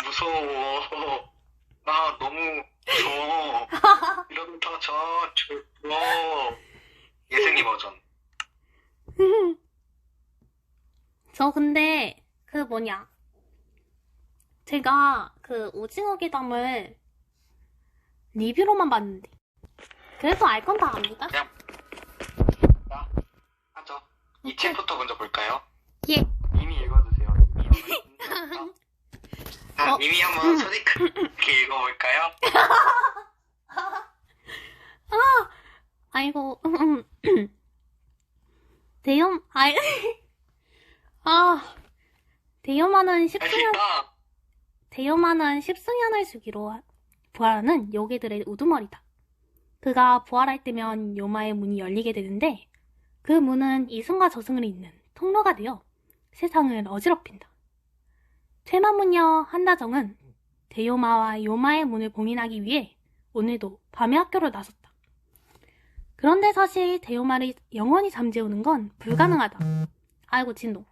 무서워. 나 너무 무서워. 이러다 죽어. 예승이 버전. 저 근데 그 뭐냐, 제가 그 오징어 게담을 리뷰로만 봤는데 그래서 알 건 다 압니다. 그냥 자, 하죠. 이 책부터 먼저 볼까요? 예. 이미 읽어주세요. 자, 이미 한번 소리크게 읽어볼까요? 아이고. 대여만은 대여만은 10승연을 주기로 부활하는 요괴들의 우두머리다. 그가 부활할 때면 요마의 문이 열리게 되는데 그 문은 이승과 저승을 잇는 통로가 되어 세상을 어지럽힌다. 퇴마문녀 한다정은 대요마와 요마의 문을 봉인하기 위해 오늘도 밤의 학교로 나섰다. 그런데 사실 대요마를 영원히 잠재우는 건 불가능하다. 아이고 진동.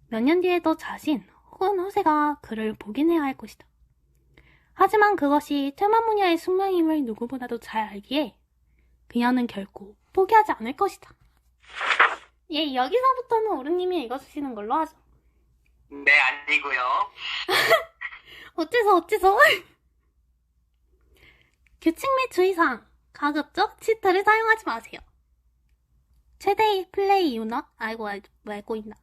몇 년 뒤에도 자신 혹은 후세가 그를 복인해야 할 것이다. 하지만 그것이 퇴마문녀의 숙명임을 누구보다도 잘 알기에 그녀는 결코 포기하지 않을 것이다. 예, 여기서부터는 오르님이 읽어주시는 걸로 하죠. 네, 아니고요. 어째서 규칙 및 주의사항, 가급적 치트를 사용하지 마세요. 최대 플레이 인원, 알고 있나.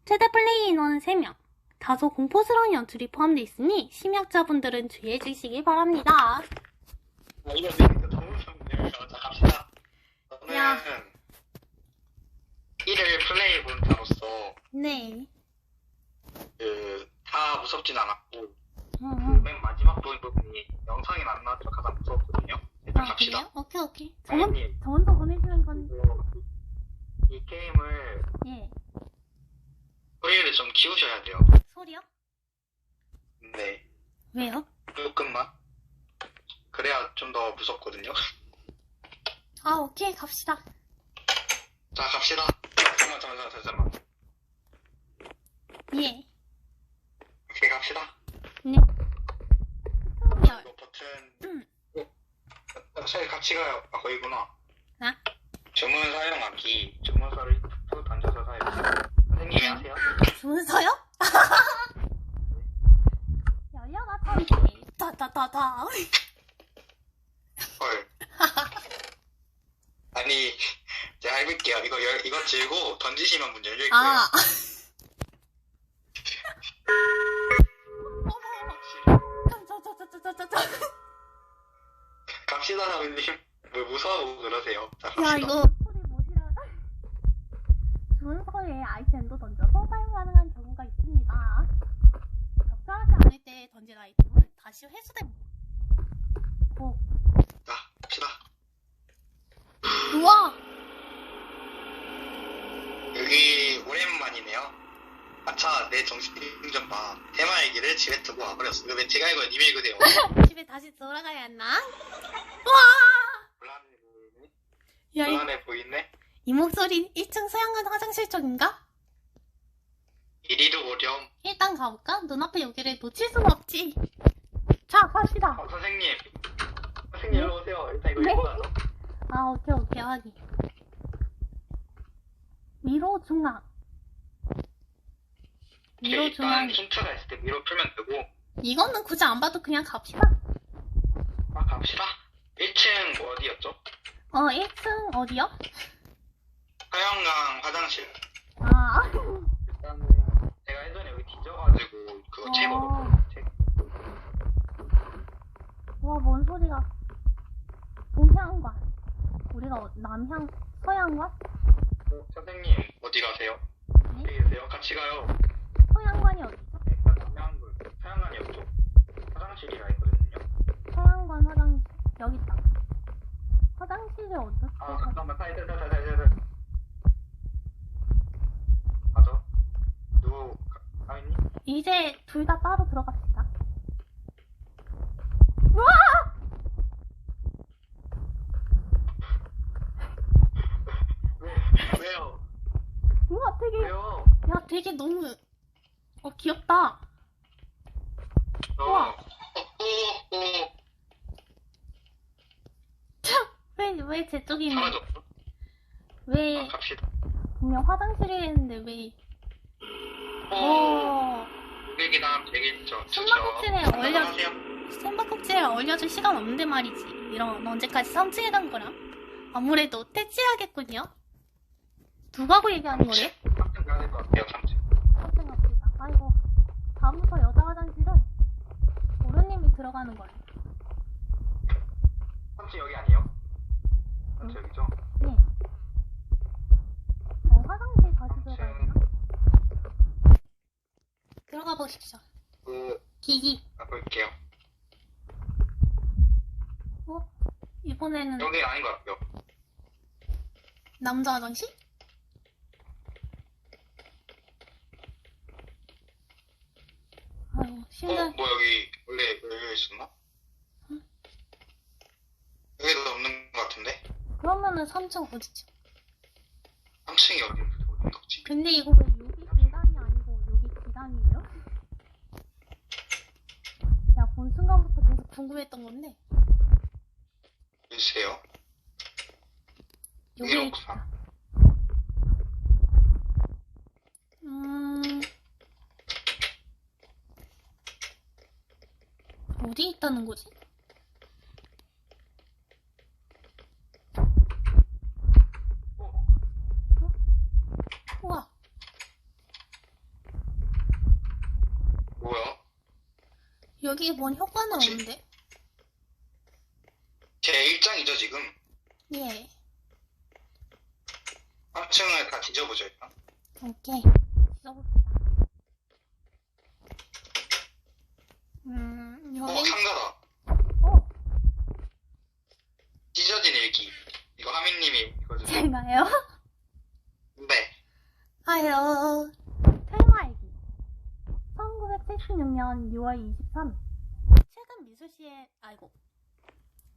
최대 플레이 인원은 3명. 다소 공포스러운 연출이 포함되어 있으니 심약자분들은 주의해 주시기 바랍니다. 이거 정우성님이요. 자, 갑시다. 야. 저는 1을 플레이해본 자로서 네. 다 무섭진 않았고 응. 맨 마지막 부분이 영상에 안 나왔죠. 가장 무서웠거든요. 일단 갑시다. 그래요? 오케이. 저 사장님, 먼저 보내주는 건, 이 게임을 예. 소리를 좀 키우셔야 돼요. 소리요? 네, 왜요? 조금만. 그래야 좀 더 무섭거든요. 아, 오케이, 갑시다. 자, 갑시다. 잠깐만. 예. 오케이, 갑시다. 네. 이거 버튼. 잘 같이 가요. 아, 거기구나. 아? 주문 사용하기. 주문서를 툭 던져서 사용. 선생님이 하세요. 주문서요? 열려라, 털기. 따따따따. 헐. 아니, 제가 해볼게요. 이거 들고 던지시면 문 열릴 거예요. 아. 갑시다, 사모님. 뭐 무서워하고 그러세요. 자, 야, 갑시다. 이거 소리 못이라. 주문서에 아이템도 던져서 사용 가능한 경우가 있습니다. 적절하지 않을 때 던진 아이템은 다시 회수됩니다. 오. 자, 갑시다. 우와! 여기 오랜만이네요. 아차, 내 정신 좀 봐. 테마 얘기를 집에 두고 와버렸어. 왜 제가 이거 님이 읽으세요? 집에 다시 돌아가야 했나? 와! 곤란해 보이네? 야, 곤란해 보이네? 이 목소리 1층 서양관 화장실 쪽인가? 이리로 오렴. 일단 가볼까? 눈앞에 여기를 놓칠 순 없지. 자, 갑시다. 선생님, 일로 오세요. 일단 이거 네? 읽고 나서. 아, 오케이, 하기. 미로 중앙. 미로 일단 중앙. 힌트가 있을 때 미로 풀면 되고. 이거는 굳이 안 봐도 그냥 갑시다. 아, 갑시다. 1층 어디였죠? 1층 어디요? 서양강 화장실. 아, 일단은 제가 예전에 여기 뒤져가지고 그거 채거든요. 책. 와, 뭔 소리가. 동향관. 우리가 남향, 서양관? 선생님 어디 가세요? 네? 어디 계세요? 같이 가요. 서양관이 어디죠? 서양강이 없죠? 화장실이라 했거든요. 서양관 화장실. 여기 있다. 화장실이 어떻게 아, 잠깐만. 사이드. 맞아. 누구 아니? 이제 둘 다 따로 들어갑시다. 우와! 왜요? 우와, 되게, 왜요? 야, 되게 너무, 귀엽다. 우와. 오. 왜 제 쪽이 있는, 사라졌어? 왜, 갑시다. 분명 화장실에 있는데 왜, 오. 여기다 되겠죠. 숨바꼭질에 안녕하세요. 숨바꼭질에 어울려줄 시간 없는데 말이지. 이런 언제까지 3층에 간 거라? 아무래도 퇴치해야겠군요. 누가고 얘기하는 거래? 3층 가야 될 것 같아요. 3층. 3층 갑시다. 아이고, 다음부터 여자 화장실은 도련님이 들어가는 거래. 3층 여기 아니에요? 3층 여기죠? 네. 화장실 다시 들어가야 되나? 들어가 보십시오. 기기. 볼게요. 이번에는 여기 아닌 것 같아요. 남자 화장실? 아유, 심장. 뭐 여기 원래 열려 있었나? 응? 여기도 없는 것 같은데? 그러면은 3층 어디지? 3층이 어딘 거지? 근데 이거 왜 여기 계단이 아니고 여기 계단이에요? 야, 본 순간부터 계속 궁금했던 건데. 글쎄요. 여기 이렇구나. 어디 있다는 거지? 우와, 뭐야? 여기 뭔 효과는 뭐지? 없는데? 제 1장이죠 지금? 예, 3층을 다 뒤져보죠 일단. 오케이. 써봅시다. 여기, 상자다. 어, 찢어진 일기. 이거 하민님이 이거죠? 제가요? 네. 아유, 테마일기. 1976년 6월 23일.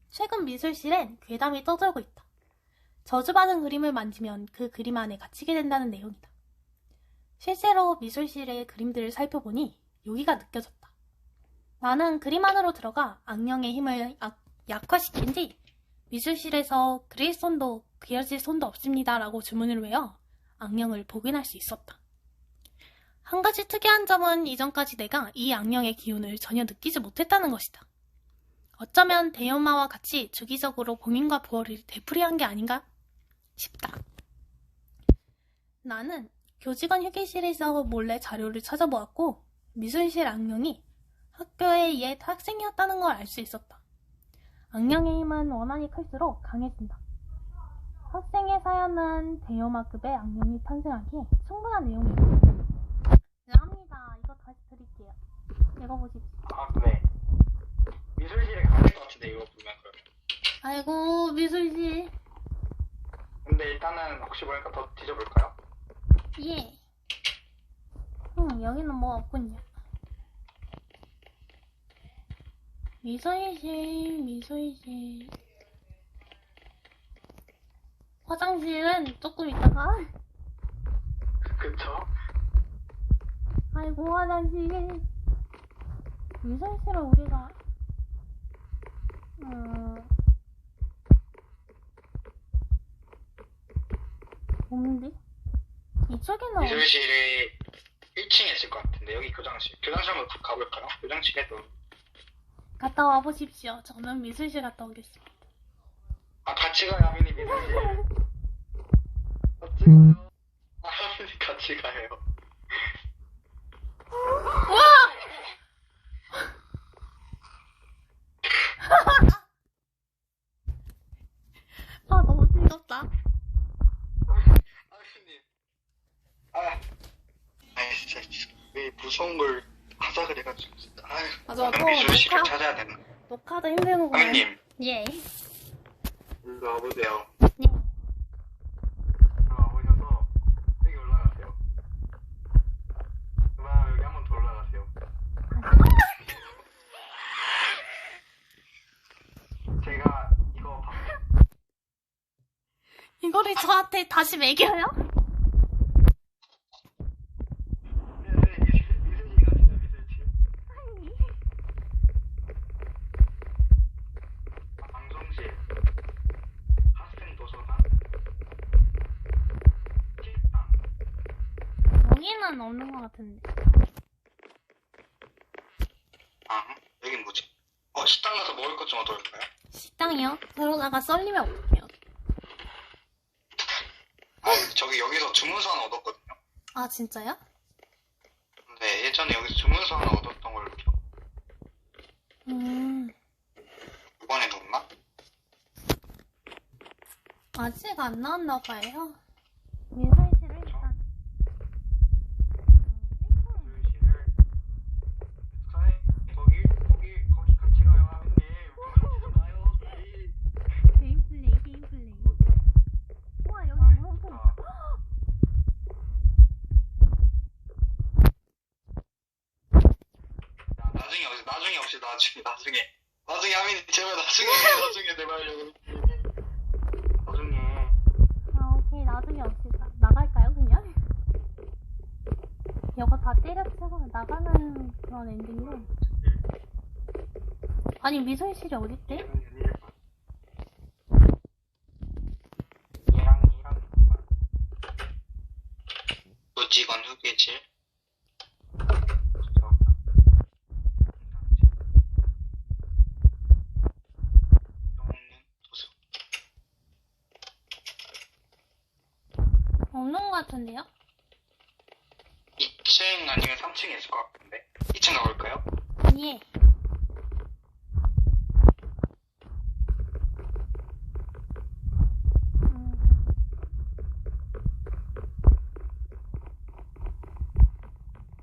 최근 미술실엔 괴담이 떠돌고 있다. 저주받은 그림을 만지면 그 그림 안에 갇히게 된다는 내용이다. 실제로 미술실의 그림들을 살펴보니 요기가 느껴졌다. 나는 그림 안으로 들어가 악령의 힘을 약화시킨 뒤 미술실에서 그릴 손도 그려질 손도 없습니다 라고 주문을 외워 악령을 복원할 수 있었다. 한 가지 특이한 점은 이전까지 내가 이 악령의 기운을 전혀 느끼지 못했다는 것이다. 어쩌면 대연마와 같이 주기적으로 봉인과 부활을 되풀이한 게 아닌가 싶다. 나는 교직원 휴게실에서 몰래 자료를 찾아보았고 미술실 악령이 학교의 옛 학생이었다는 걸 알 수 있었다. 악령의 힘은 원한이 클수록 강해진다. 학생의 사연은 대여마급의 악령이 탄생하기에 충분한 내용이다. 감사합니다. 이거 다시 드릴게요. 읽어보십시오. 아 네. 미술실에 가야 될 것 같은데 이거 보면 그러면. 아이고, 미술실. 근데 일단은 혹시 모르니까 더 뒤져볼까요? 예. 여기는 뭐 없군요. 미술실. 화장실은 조금 있다가. 그쵸? 아이고, 화장실. 미술실은 우리가, 없는데? 이쪽에는 미술실이 1층에 있을 것 같은데 여기 교장실. 교장실 한번 가볼까요? 교장실에도. 갔다 와 보십시오. 저는 미술실 갔다 오겠습니다. 아 같이 가요 하민이 미술실. 같이 가요. 아 하민이 같이 가요. 우와! 아, 너무 즐겁다. 하민님. 진짜 왜 무서운 걸 하자 그래가지고 진짜. 맞아, 또 미술실을 녹화? 찾아야 되나? 녹화도 힘든 거구나. 하민님 예. 일로 와보세요. 예. 일로 와보셔서 여기 올라가세요. 그다음 여기 한 번 더 올라가세요. 제가 이거 이거를 저한테 다시 매겨요? 미술실 가시죠 미술실. 없는 것 같은데. 아, 여긴 뭐지? 식당 가서 먹을 것 좀 얻어올까요? 식당이요? 그러다가 썰리면 어떡해요? 저기 여기서 주문서 하나 얻었거든요. 아, 진짜요? 네, 예전에 여기서 주문서 하나 얻었던 걸로 기억. 이번엔 없나? 아직 안 나왔나 봐요. 민설씨를 일단. 거기 같이 가요, 하민님. 같이 가요, 게임 플레이. 우와, 여기 물어보. 나중에 하민이 제발 나중에 제발요. 나중에. 아, 오케이. 나중에 없시다. 나갈까요, 그냥? 이거 다 때려치고 나가는 그런 엔딩으로. 아니, 미소희실이 어딨대? 얘랑 노직원 휴게실. 없는 것 같은데요? 2층 아니면 3층에 있을 것 같은데. 2층 가볼까요? 예.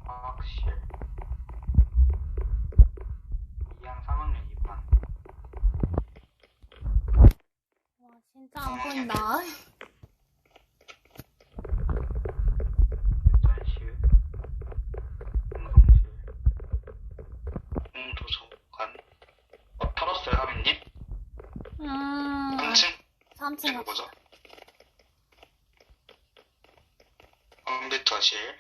과학실. 2학 3학년 2반. 와, 진짜 안 보인다. 짤실. 공동실. 공도서관. 털었어요, 하민님? 3층? 3층 이거 뭐죠? 컴퓨터실.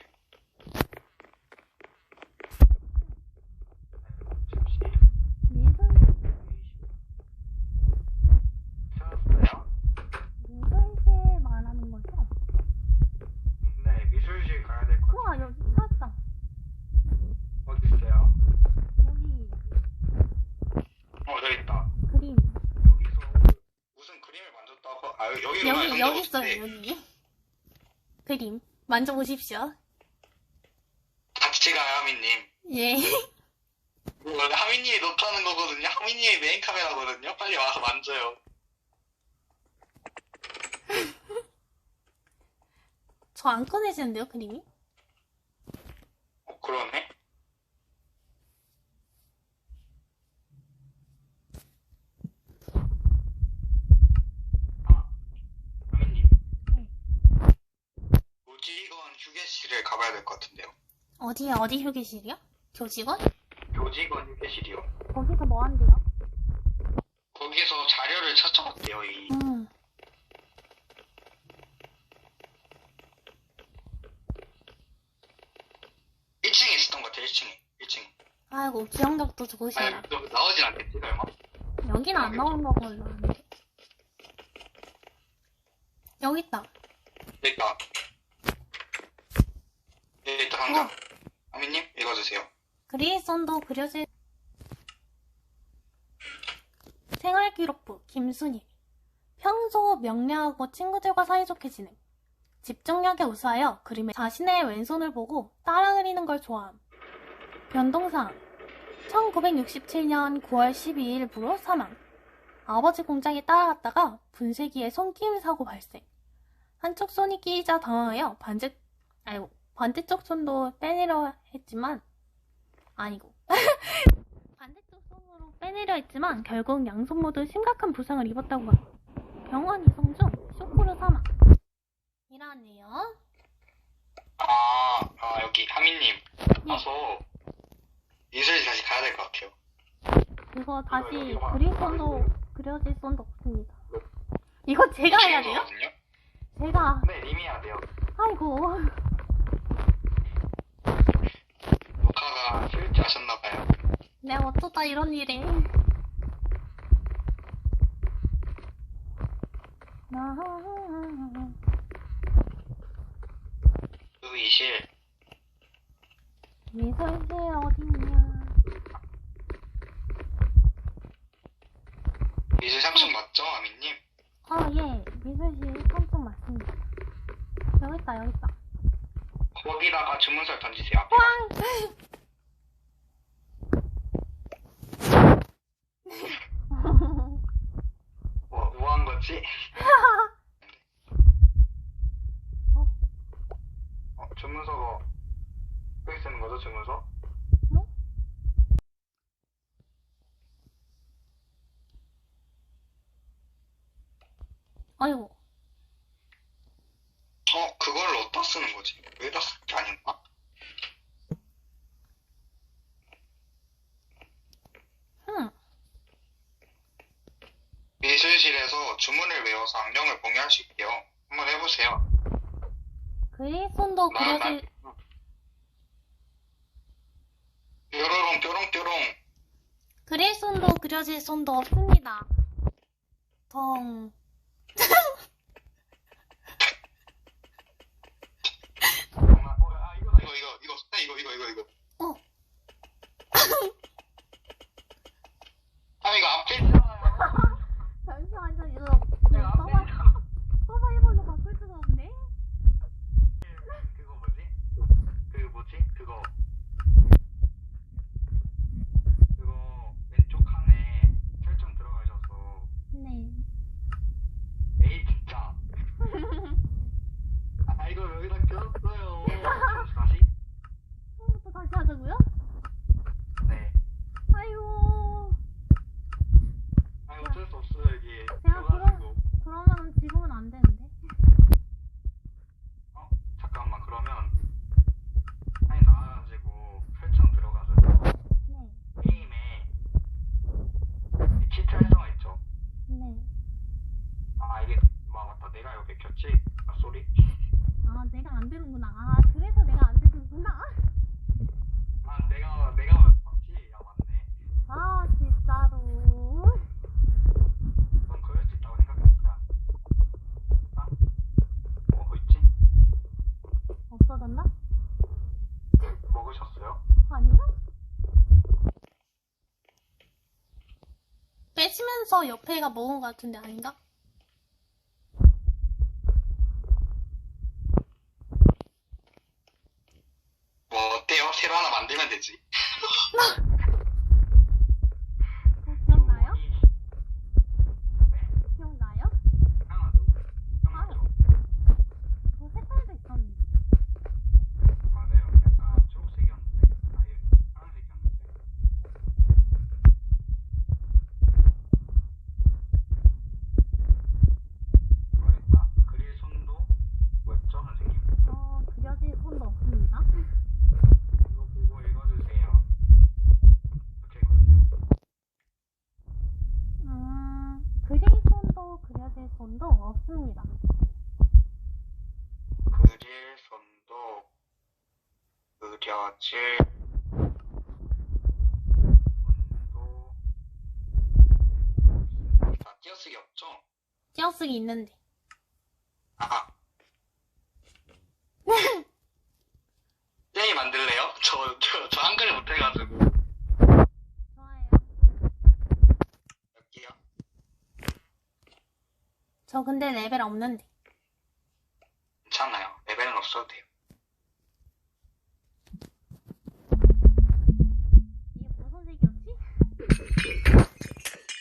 미술실 말하는 거죠? 네, 미술실 가야 될 것 같아요. 우와, 여기 찾았다. 어디 있어요? 여기 저기 있다. 그림. 여기서 무슨 그림을 만졌다고? 여기 있어요, 여기. 그림. 만져보십시오. 같이 가요, 하민님. 예. 원래 하민님이 높다는 거거든요. 하민님이 메인 카메라거든요. 빨리 와서 만져요. 저 안 꺼내지는데요, 그림이? 그러네. 하민님. 네. 교직원 휴게실을 가봐야 될 것 같은데요. 어디 휴게실이요? 교직원? 교직원 휴게실이요. 거기서 뭐 한대요? 거기서 자료를 찾아봤대요. 1층에 있었던 것 같아요. 1층에. 아이고, 기억력도 좋으시다. 나오진 않겠지, 설마? 여기는 안 나온 거 걸로 아는데. 여기 있다. 여기 있다, 상자. 하민님, 읽어주세요. 그리손도 그려질 생활기록부 김순희. 평소 명료하고 친구들과 사이좋게 지냄. 집중력에 우수하여 그림에 자신의 왼손을 보고 따라 그리는 걸 좋아함. 변동사항 1967년 9월 12일부로 사망. 아버지 공장에 따라갔다가 분쇄기에 손끼임 사고 발생. 한쪽 손이 끼이자 당황하여 반대쪽 손도 빼내려 했지만 반대쪽 손으로 빼내려 했지만 결국 양손 모두 심각한 부상을 입었다고 합니다. 병원 이송 중 쇼크로 사망. 이라네요. 여기 하민님 와서 미술실 다시 가야 될 것 같아요. 이거 다시 그릴 손도 그려질 손도 없습니다. 이거 제가 해야 돼요? 거거든요? 제가. 네, 님이 해야 돼요. 아이고. 녹화가 실지 하셨나봐요. 네, 어쩌다 이런 일에. 의실. 미술실 어딨냐? 미술 3층 맞죠, 아미님? 예. 미술실 3층 맞습니다. 여기 있다, 여기 있다. 거기다가 주문서를 던지세요. 앞에. 뭐 한 거지? 주문서가 여기 쓰는 거죠, 주문서? 네? 아이고. 그걸 어디다 쓰는 거지? 여기다 쓸 게 아닌가? 미술실에서 주문을 외워서 악령을 봉해할 수 있대요. 한번 해보세요. 그리손도 그려질, 뾰로롱 뾰롱뾰롱. 그릴손도 그려질 손도 없습니다. 덩. 이거. 어. 이거 앞에 있잖아요. 잠시만요, 이거 서바이벌로 바꿀 수가 없네? 그거 뭐지? 그거 왼쪽 칸에 설정 들어가셔서 네. 에이 진짜. 이거 여기다 꼈어요. 다시? 처음부터 다시 하자고요? 네. 아이고. 어쩔 수 없어요 이게. 제가 껴가지고. 그러면 지금은 안 되는데? 잠깐만 그러면 나와가지고 설정 들어가서 네. 게임에 키트 활성화 있죠? 네. 이게 맞다 내가 이거 맥혔지? 쏘리. 내가 안 되는구나. 그래서 내가 안 되는구나. 내가 맞지? 맞네. 진짜로. 넌 그럴 수 있다고 생각했어. 있지? 없어졌나? 먹으셨어요? 아니요? 빼시면서 옆에가 먹은 것 같은데 아닌가? 뭐 어때요? 새로 하나 만들면 되지. 기억나요? 네? 기억나요? 하나도. 그 색깔도 있었는데. 맞아요. 약간 초록색이었는데. 파란색이었는데. 그러니까 그릴 손도 뭐였죠, 선생님? 그려질 손도 없습니다. 이거 보고 읽어주세요. 이렇게 했거든요. 그릴 손도 그려질 손도 없습니다. 그릴 손도 그려질 손도 다 띄어쓰기 없죠? 띄어쓰기 있는데. 아하. 게임 만들래요? 저 한글 못해가지고. 좋아요. 몇 개요? 저 근데 레벨 없는데. 괜찮아요. 레벨은 없어도 돼요. 이게 무슨 색이었지?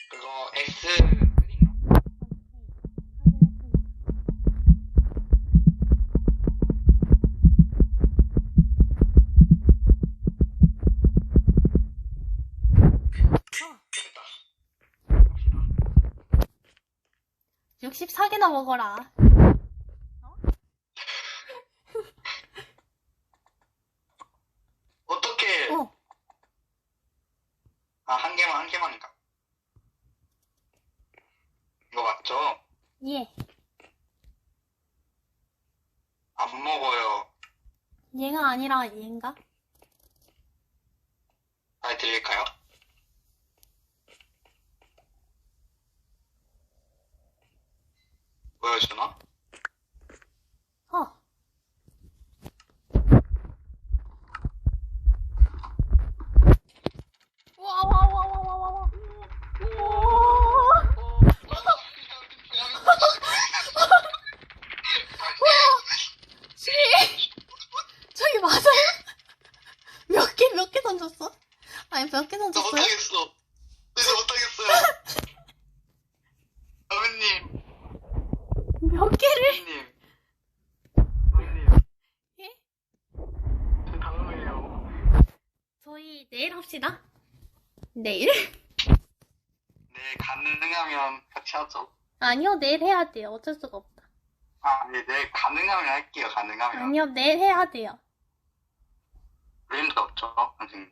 그거 S3인가? 확인했습니다. 됐다. 갑시다. 64개나 먹어라. 어떻게? 한 개만인가? 이거 맞죠? 예. 안 먹어요. 얘가 아니라 얘인가? 잘 들릴까요? 보여주나? 던졌어? 아니, 몇 개 나 던졌어요? 못하겠어. 이제 못하겠어요. 선배님, 몇 개를? 선배님. 선배님. 예? 저 당황해요. 저희 내일 합시다. 내일? 네, 가능하면 같이 하죠. 아니요, 내일 해야 돼요. 어쩔 수가 없다. 아, 네, 네, 가능하면 할게요, 가능하면. 아니요, 내일 해야 돼요. 브레인도 없죠, 선생님.